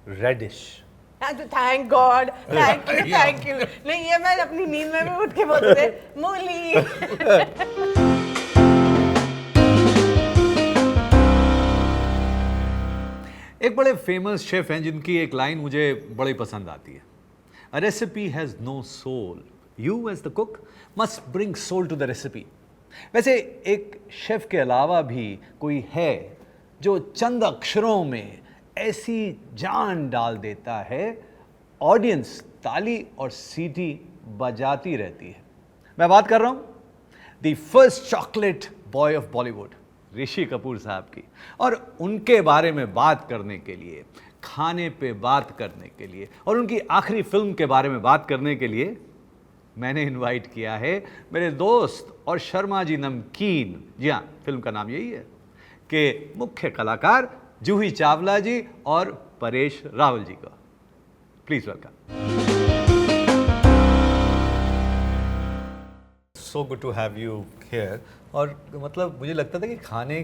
Reddish. Thank God, thank you. नहीं, ये मैं अपनी नींद में भी उठ के बोलते थे, मूली। एक बड़े फेमस शेफ हैं जिनकी एक लाइन मुझे बड़ी पसंद आती है, a recipe has no soul, you as the cook must bring soul to the recipe. वैसे एक शेफ के अलावा भी कोई है जो चंद अक्षरों में ऐसी जान डाल देता है, ऑडियंस ताली और सीटी बजाती रहती है। मैं बात कर रहा हूं the first chocolate boy of Bollywood, Rishi Kapoor साहब की। और उनके बारे में बात करने के लिए, खाने पे बात करने के लिए और उनकी आखिरी फिल्म के बारे में बात करने के लिए मैंने इनवाइट किया है मेरे दोस्त और शर्मा जी नमकीन, जी हाँ फिल्म का नाम यही है, के मुख्य कलाकार जूही चावला जी और परेश रावल जी को। Please welcome. So good to have you here. और मतलब मुझे लगता था कि खाने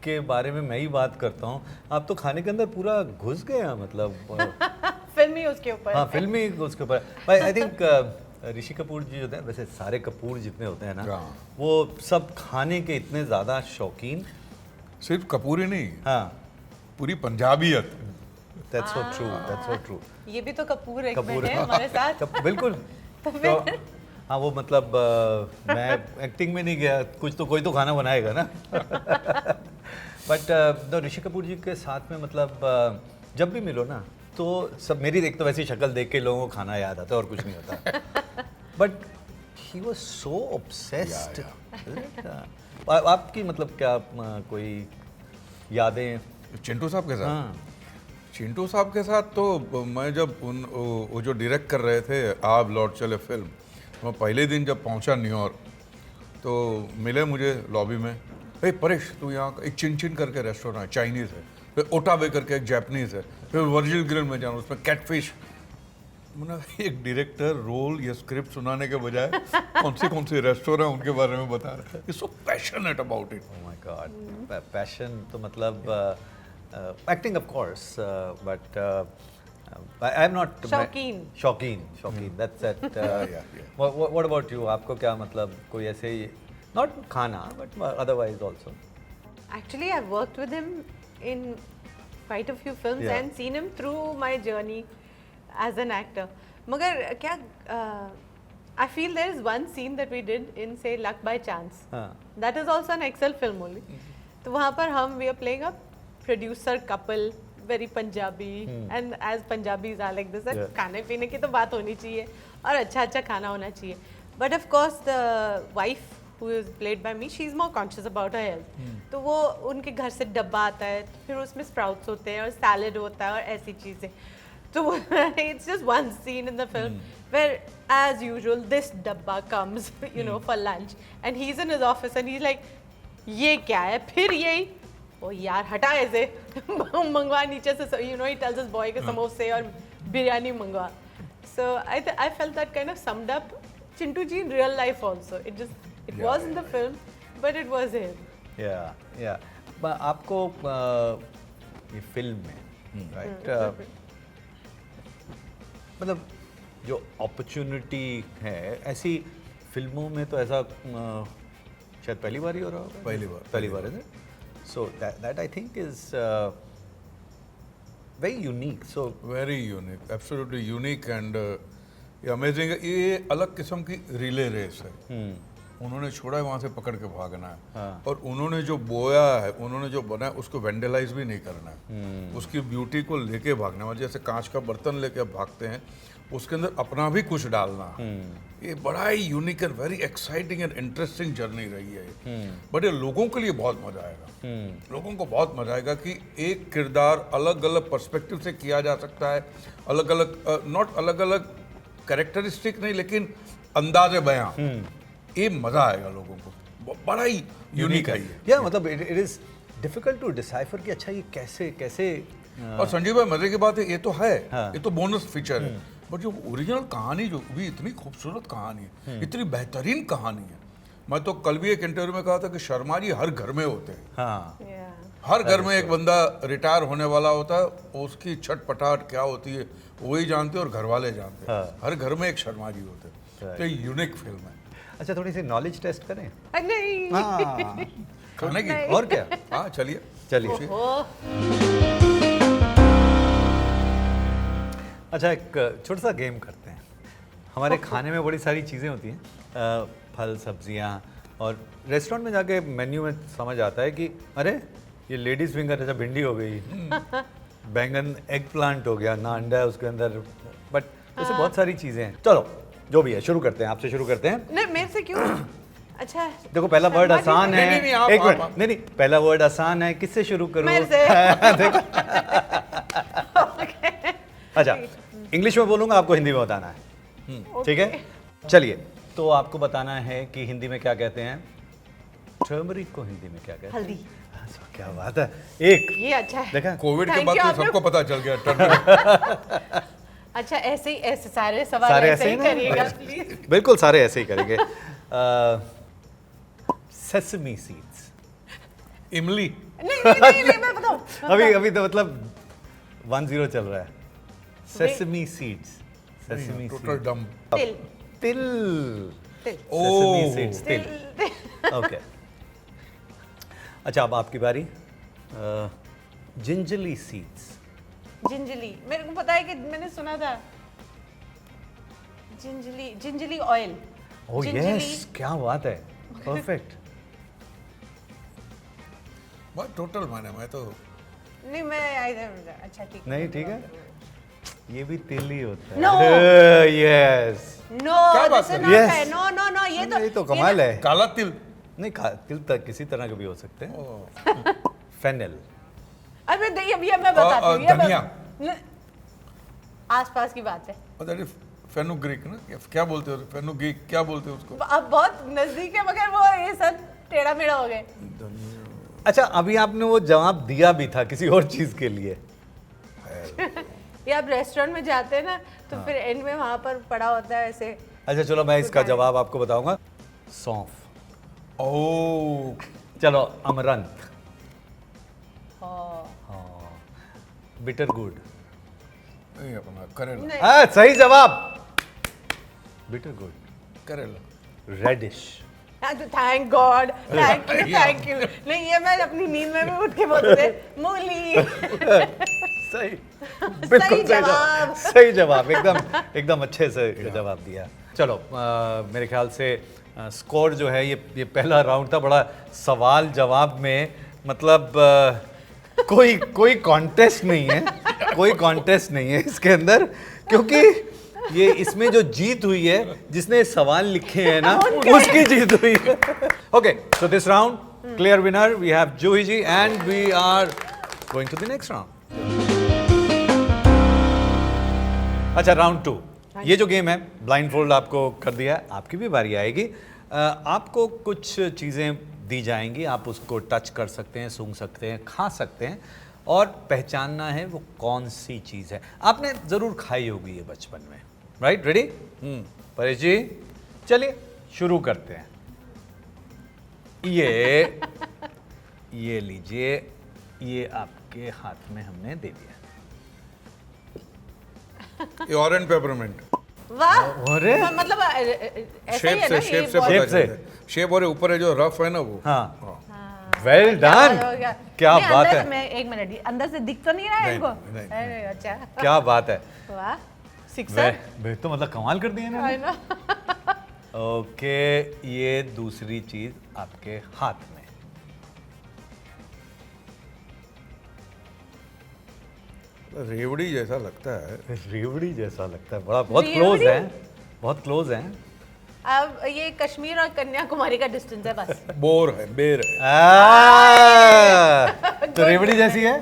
के बारे में मैं ही बात करता हूँ, आप तो खाने के अंदर पूरा घुस गए हैं, मतलब फिल्म ही उसके ऊपर। हाँ फिल्म ही उसके ऊपर। आई थिंक ऋषि कपूर जी होते हैं, वैसे सारे कपूर जितने होते हैं ना, वो सब खाने के इतने ज़्यादा शौकीन। सिर्फ कपूर ही नहीं, हाँ पूरी पंजाबियत। That's so true, that's so true. ये भी तो कपूर एक कपूर में है हमारे साथ। बिल्कुल। तो हाँ वो मतलब मैं एक्टिंग में नहीं गया, कुछ तो कोई तो खाना बनाएगा ना। बट ऋषि कपूर जी के साथ में मतलब जब भी मिलो ना तो सब, मेरी एक तो वैसी शक्ल देख के लोगों को खाना याद आता है और कुछ नहीं होता। But he was so obsessed. आपकी मतलब क्या कोई यादें चिंटू साहब के साथ? हाँ। चिंटू साहब के साथ तो मैं जब वो जो डायरेक्ट कर रहे थे आप लौट चले फिल्म, मैं पहले दिन जब पहुंचा न्यूयॉर्क तो मिले मुझे लॉबी में, हे परेश तू यहाँ, एक चिन चिन करके रेस्टोरेंट है, चाइनीज़ है, फिर ओटाबे करके एक जापानीज़ है, फिर वर्जिल ग्रिल में जाना, उसमें कैटफिश। मैंने एक डायरेक्टर रोल या स्क्रिप्ट सुनाने के बजाय कौन से रेस्टोरेंट उनके बारे में बता रहा है। So passionate about it. Oh my god, passion तो मतलब acting of course, but I am not शौकीन that's it. What about you? आपको क्या मतलब कोई ऐसे ही, नॉट खाना but otherwise also? Actually, I've worked with him in quite a few films Yeah. and seen him through my journey as an actor. मगर क्या I feel there is one scene that we did in say Luck by Chance. हाँ. That is also an Excel film only. तो वहाँ पर हम we are playing a producer couple, very Punjabi, and as Punjabis are like this, Yeah. खाने पीने की तो बात होनी चाहिए और अच्छा खाना होना चाहिए. But of course the wife who is played by me, she is more conscious about her health. तो वो उनके घर से डब्बा आता है, फिर उसमें स्प्राउट्स होते हैं और सैलेड होता है और ऐसी चीज़ें। तो it's just one scene in the film where as usual this dabba comes you know for lunch and he's in his office and he's like ये क्या है फिर यही, ओ यार हटा ऐसे मंगवा नीचे से, you know he tells his boy के समोसे और बिरयानी मंगवा. So I felt that kind of summed up Chintu ji in real life also. It was in the film but it was him. या आपको ये फिल्म में राइट, मतलब जो अपॉर्चुनिटी है ऐसी फिल्मों में, तो ऐसा शायद पहली बार ही हो रहा होगा। पहली बार है। So that I think is very unique. So very unique, absolutely unique and amazing. ये अलग किस्म की रिले रेस है। उन्होंने छोड़ा है, वहाँ से पकड़ के भागना है। हाँ. और उन्होंने जो बोया है, उन्होंने जो बनाया, उसको वेंडलाइज भी नहीं करना है। उसकी ब्यूटी को लेके भागना है, जैसे कांच का बर्तन लेके भागते हैं, उसके अंदर अपना भी कुछ डालना। ये बड़ा ही unique and very exciting and interesting journey रही है। बट ये लोगों के लिए बहुत मजा आएगा। लोगों को बहुत मजा आएगा कि एक किरदार अलग अलग पर्सपेक्टिव से किया जा सकता है, अलग अलग नॉट अलग अलग कैरेक्टरिस्टिक नहीं, लेकिन अंदाज़े बयां, ये मजा आएगा लोगों को। बड़ा ही यूनिक है ये। या मतलब it is difficult to decipher कि अच्छा ये कैसे और संजीव भाई मजे की बात है, ये तो है, हाँ. ये तो बोनस फीचर है, बट जो ओरिजिनल कहानी जो भी इतनी खूबसूरत कहानी है, इतनी बेहतरीन कहानी है, मैं तो कल भी एक इंटरव्यू में कहा था कि शर्मा जी हर घर में होते हैं, हाँ Yeah. हर घर में एक बंदा रिटायर होने वाला होता है, उसकी छटपटाहट क्या होती है वही जानते हैं और घर वाले जानते हैं। हाँ। हर घर में एक शर्मा जी होते हैं, तो ये यूनिक फिल्म है। अच्छा, थोड़ी सी नॉलेज टेस्ट करें? नहीं हाँ खाने की? नहीं। और क्या, हाँ चलिए। चलिए। ओह, अच्छा, एक छोटा सा गेम करते हैं। हमारे खाने में बड़ी सारी चीज़ें होती हैं, फल सब्जियां, और रेस्टोरेंट में जाके मेन्यू में समझ आता है कि अरे ये लेडीज़ फिंगर, अच्छा भिंडी हो गई, बैंगन एग प्लांट हो गया, ना अंडा है उसके अंदर, बट ऐसे बहुत सारी चीज़ें हैं। चलो जो भी है शुरू करते हैं, आपसे शुरू करते हैं। नहीं मेरे से क्यों? अच्छा देखो पहला वर्ड शर्मा जी आसान से- है। नहीं, नहीं, आप- एक मिनट, आप- नहीं, पहला वर्ड आसान है, किससे शुरू करूँ? मेरे से। देखो अच्छा, इंग्लिश में बोलूंगा, आपको हिंदी में बताना है, ठीक है? चलिए, तो आपको बताना है कि हिंदी में क्या कहते हैं, टर्मरिक को हिंदी में क्या कहते हैं? हल्दी। अच्छा, क्या बात है, एक ये अच्छा है। देखा? कोविड के Thank बाद you, तो आपने- सबको पता चल गया टर्मरिक। अच्छा ऐसे ही, ऐसे सारे सवाल सारे ऐसे ही ना? करिएगा प्लीज। बिल्कुल सारे ऐसे ही करेंगे। Sesame seeds. इमली। नहीं मैं बताऊं। अभी तो मतलब 1-0 चल रहा है। सेसमी सीड्स, सेसमी टोटल डम। तिल तिल, तिल सेसमी ओह। सीड्स, तिल तिल। ओके, अच्छा अब आपकी बारी। जिंजली सीड्स। जिंजली, मेरे को पता है कि मैंने सुना था। जिंजली ऑयल। ओह यस, क्या बात है, परफेक्ट। बस टोटल माने मैं तो नहीं मैं अच्छा ठीक नहीं ठीक है, ये भी तिल ही होता है। No. यस, नो क्या बात दिस इज कर नॉट रही है? है। नो ये तो कमाल है। काला तिल। नहीं, तिल तक किसी तरह के भी हो सकते हैं। फेनल। अरे देखिए अभी मैं बताती हूँ। ये धनिया। आसपास की बात है। अरे फेनुग्रीक ना, क्या बोलते हो, फेनुग्रीक क्या बोलते हो उसको? अब बहुत नजदीक है मगर वो ये सब टेढ़ा मेढ़ा हो गए। अच्छा, अभी आपने वो जवाब दिया भी था किसी और चीज के लिए। ये आप रेस्टोरेंट में जाते हैं ना तो फिर एंड में वहां पर पड़ा होता है ऐसे। अच्छा चलो, मैं इसका जवाब आपको बताऊंगा। सौंफ। ओह, चलो, अमरंथ। हाँ। Bitter gourd. नहीं अपना करेला। नहीं, सही जवाब, बिटर गुड। करेला। Radish. Thank God, thank you. नहीं ये मैं अपनी नींद में भी उठ के बोलते थे मूली। सही, बिल्कुल सही जवाब। सही जवाब, एकदम अच्छे से जवाब दिया। चलो, मेरे ख्याल से स्कोर जो है, ये पहला राउंड था, बड़ा सवाल जवाब में, मतलब कोई कॉन्टेस्ट नहीं है, कोई कॉन्टेस्ट नहीं है इसके अंदर, क्योंकि ये इसमें जो जीत हुई है, जिसने सवाल लिखे हैं ना, उसकी जीत हुई है। Okay, so this round clear winner we have Juhi ji, and we are going to the next round. अच्छा, राउंड 2। ये जो गेम है, ब्लाइंड फोल्ड आपको कर दिया है, आपकी भी बारी आएगी। आपको कुछ चीज़ें दी जाएंगी, आप उसको टच कर सकते हैं, सूंघ सकते हैं, खा सकते हैं, और पहचानना है वो कौन सी चीज़ है। आपने ज़रूर खाई होगी ये बचपन में, राइट? रेडी? परेश जी, चलिए शुरू करते हैं। ये लीजिए, ये आपके हाथ में हमने दे दिया। ये ऑरेंज पेपरमेंट। वाह। अरे! मतलब ऐसा ही शेप है से ना शेप ये से बहुत- पता शेप से। चलता है। शेप और ऊपर है जो रफ है ना वो। हाँ, वेल डन, क्या नहीं, बात अंदर है, से मैं एक मिनट, अंदर से दिख तो नहीं रहा है नहीं, इनको? नहीं, अरे अच्छा, क्या बात है। वाह, सिक्सर। वे तो मतलब कमाल कर दिया ना। I know। ओके, ये दूसरी चीज आपके हाथ में। रेवड़ी जैसा लगता है। रेवड़ी जैसा लगता है, बड़ा बहुत रेवड़ी? क्लोज है, बहुत क्लोज है। अब ये कश्मीर और कन्याकुमारी का डिस्टेंस है बस। बोर है, बेर है। तो रेवड़ी जैसी है,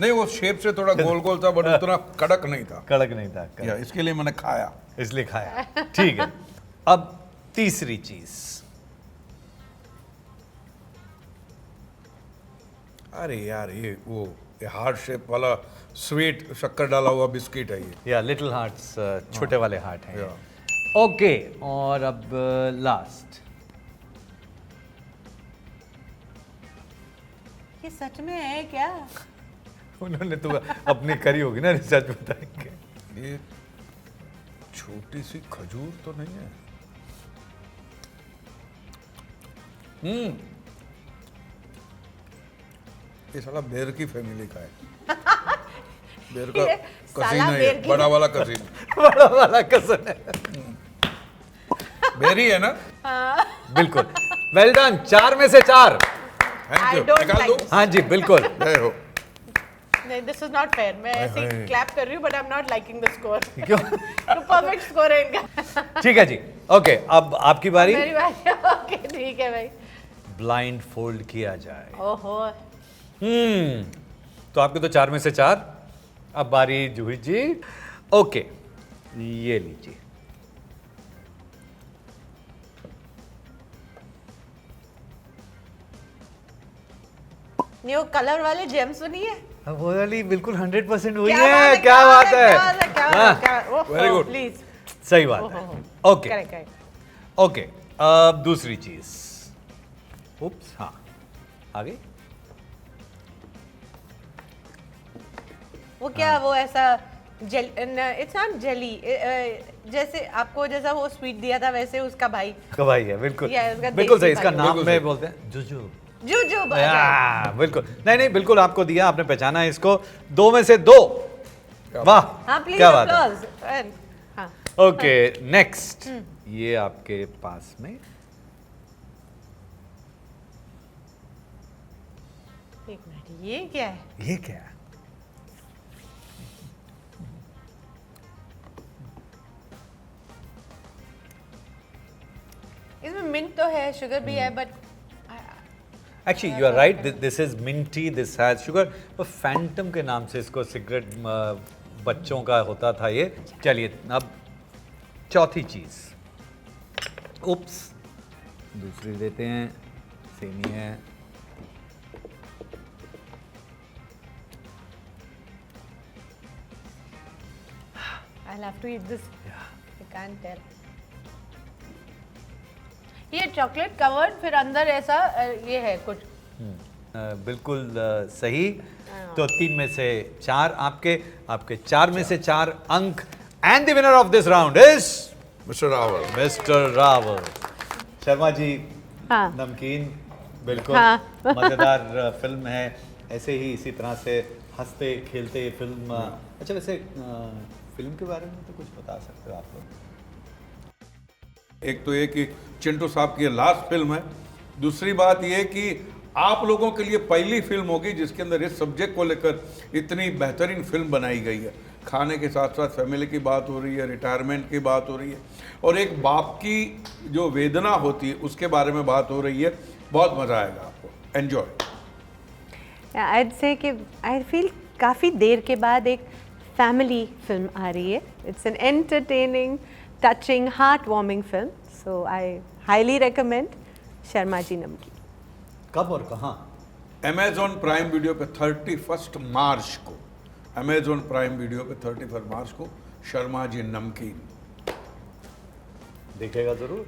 नहीं वो शेप से थोड़ा गोल गोल था, बट उतना कड़क नहीं था। कड़क नहीं था, या इसके लिए मैंने खाया। इसलिए खाया। ठीक है, अब तीसरी चीज। अरे यार ये वो हार्ट शेप वाला स्वीट शक्कर डाला हुआ बिस्किट है ये। या लिटिल हार्ट्स, छोटे वाले हार्ट हैं। या। ओके, और अब लास्ट। ये सच में है क्या? उन्होंने तो अपनी करी होगी ना रिसर्च, बताएंगे। ये छोटी सी खजूर तो नहीं है? ये साला बेर की फैमिली का है। बेर का ये कसीन साला है, बेर ये की- बड़ा वाला कसीन। बड़ा वाला कसन है। बेर ही है ना? बिल्कुल, वेल डन, 4 में से 4। Thank I you. don't निकाल like दो। this. हाँ जी बिल्कुल। जय हो। नहीं, दिस इज नॉट फेयर। मैं ऐसे हाय। ही क्लैप कर रही हूँ, but I am not liking the score. क्यों? तो परफेक्ट स्कोर है इनका। ठीक है जी, ओके, अब आपकी बारी। मेरी बारी। ओके ठीक है भाई। ब्लाइंड फोल्ड किया जाए। ओहो, तो आपके तो 4 में से 4। अब बारी जूही जी। ओके, ये लीजिए। ये वो कलर वाले जेम्स नहीं है? वो वाली बिल्कुल 100% हुई क्या बात है। है, क्या बात है, क्या हाँ, बात है। Very good. प्लीज। सही बात है। Okay correct correct. ओके, अब दूसरी चीज। उप्स, हाँ, आगे। वो क्या, वो ऐसा जेल, इट्स नॉट जेली, जैसे आपको जैसा वो स्वीट दिया था वैसे उसका भाई कवाई है, बिल्कुल Yeah, उसका बिल्कुल सही। देसी इसका भाई। नाम बिल्कुल में सही। बोलते हैं जुजू। जो बिल्कुल, नहीं बिल्कुल आपको दिया, आपने पहचाना है इसको। 2 में से 2। वाह, हाँ प्लीज क्या बात है। अप्लॉज। हाँ ओके, नेक्स्ट। ये आपके पास में एक मिनट, ये क्या है? ये क्या है? इसमें मिंट तो है, शुगर भी है, but actually you are right, this is minty, this has sugar. तो फैंटम के नाम से इसको सिगरेट बच्चों का होता था ये। चलिए, अब चौथी चीज। उप्स, दूसरी लेते हैं, सेम ही है। I'll have to eat this. I can't tell. ये चॉकलेट कवर्ड, फिर अंदर ऐसा ये है कुछ। बिल्कुल सही। तो 3 में से 4 आपके 4 में से 4 अंक। And the winner of this round is mister Rawal. Mister Rawal. Sharma ji, हाँ। नमकीन, बिल्कुल हाँ। मजेदार फिल्म है। ऐसे ही इसी तरह से हंसते खेलते फिल्म। अच्छा, वैसे फिल्म के बारे में तो कुछ बता सकते हो आप लोग? एक तो ये कि चिंटू साहब की लास्ट फिल्म है। दूसरी बात ये कि आप लोगों के लिए पहली फिल्म होगी जिसके अंदर इस सब्जेक्ट को लेकर इतनी बेहतरीन फिल्म बनाई गई है। खाने के साथ साथ फैमिली की बात हो रही है, रिटायरमेंट की बात हो रही है, और एक बाप की जो वेदना होती है उसके बारे में बात हो रही है। बहुत मज़ा आएगा आपको, एन्जॉय। I'd say कि I feel काफ़ी देर के बाद एक फैमिली फिल्म आ रही है। It's an entertaining, touching, heartwarming film. So I highly recommend Sharma ji नमकीन। कब और कहाँ? अमेजॉन प्राइम वीडियो पे 31 मार्च को, अमेजॉन प्राइम वीडियो पे 31 मार्च को शर्मा जी नमकीन। देखेगा जरूर।